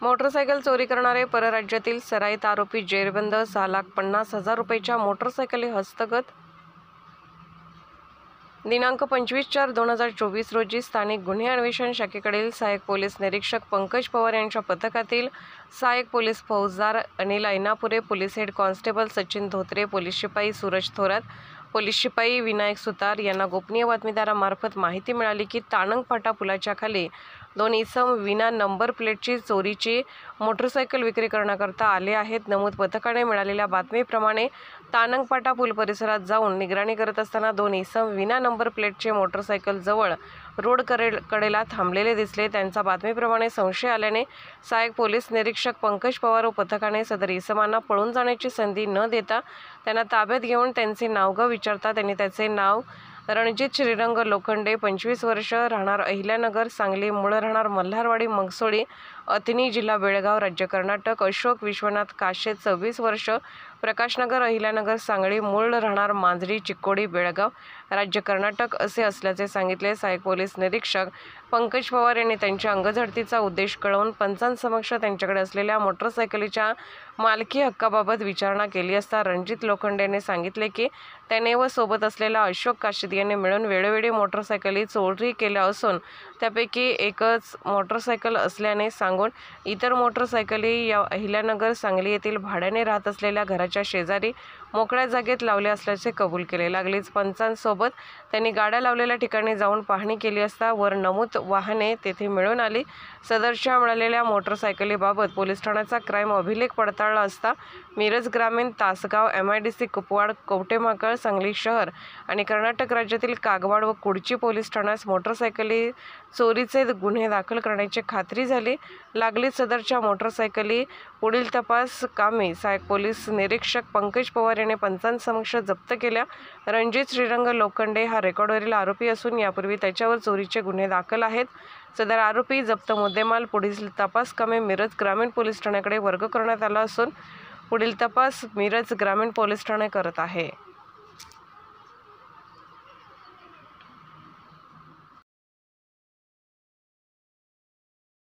Motorcycle चोरी करणारे परराज्यातील सराईत आरोपी जेरबंद, 6,50,000 रुपयाच्या मोटरसायकली हस्तगत. दिनांक 25/4/2024 रोजी स्थानिक गुन्हे अन्वेषण शाखेकडील सहाय्यक पोलीस निरीक्षक पंकज पवार यांच्या पथकातील सहाय्यक पोलीस फौजदार Anil Ainapure, police head constable Sachin Dhotre, police शिपाई सूरज थोरात, पोलीस शिपाई विनायक सुतार यांना गोपनीय बातमीदारामार्फत माहिती मिळाली की ताणंगपाटा पुलाच्या खाली 2 इसम विना नंबर प्लेटची चोरीची मोटरसायकल विक्री करण्याकरता आले आहेत. नमूद पथकाने मिळालेल्या बातमीप्रमाणे ताणंगपाटा पूल परिसरात जाऊन निगराणी करत असताना 2 इसम विना नंबर प्लेटचे मोटरसायकल जवळ रोड कडेला थांबलेले दिसले. त्यांचा बातमीप्रमाणे संशय आल्याने सहाय्यक पोलीस निरीक्षक पंकज पवार व पथकाने सदर इसमांना पळून जाण्याची संधी न देता त्यांना ताब्यात घेऊन त्यांचे नावगाव विचारता त्यांनी त्याचे नाव रणजित श्रीरंग लोखंडे, 25 वर्ष, राहणार अहिल्यानगर सांगली, मूळ राहणार मल्हारवाडी मंगसोळी, अथनी, जिल्हा बेळगाव, राज्य कर्नाटक, अशोक विश्वनाथ काशे, 26 वर्ष, प्रकाशनगर अहिल्यानगर सांगली, मूळ राहणार मांजरी चिक्कोडी बेळगाव, राज्य कर्नाटक असे असल्याचे सांगितले. सहाय्यक पोलीस निरीक्षक पंकज पवार यांनी त्यांच्या अंगझडतीचा उद्देश कळवून पंचांसमक्ष त्यांच्याकडे असलेल्या मोटरसायकलीच्या मालकी हक्काबाबत विचारणा केली असता रणजित लोखंडे यांनी सांगितले की त्याने व सोबत असलेला अशोक काशीद यांनी मिळून वेळोवेळी मोटरसायकली चोरी केल्या असून त्यापैकी एकच मोटरसायकल असल्याने सांगून इतर मोटरसायकली या अहिल्यानगर सांगली येथील भाड्याने राहत असलेल्या घराच्या शेजारी मोकळ्या जागेत लावल्या असल्याचे कबूल केले. लागलीच पंचांसोबत त्यांनी गाड्या लावलेल्या ठिकाणी जाऊन पाहणी केली असता वर नमूद वाहने तेथे मिळून आली. सदरच्या मिळालेल्या मोटरसायकलीबाबत पोलीस ठाण्याचा क्राईम अभिलेख पडताळला असता मिरज ग्रामीण, तासगाव, MIDC कुपवाड, कवटेमहाकाळ, सांगली शहर आणि कर्नाटक राज्यातील कागवाड व कुडची पोलीस ठाण्यास मोटरसायकली चोरीचे गुन्हे दाखल करण्याची खात्री झाली. लागलीच सदरच्या मोटरसायकली पुढील तपास कामी सहाय्यक पोलीस निरीक्षक पंकज पवार यांनी पंचांसमक्ष जप्त केल्या. रणजित श्रीरंग लोखंडे हा रेकॉर्डवरील आरोपी असून यापूर्वी त्याच्यावर चोरीचे गुन्हे दाखल आहेत. सदर आरोपी जप्त मुद्देमाल पुढील तपास कामे मिरज ग्रामीण पोलीस ठाण्याकडे वर्ग करण्यात आला असून पुढील तपास मिरज ग्रामीण पोलीस ठाणे करत आहे.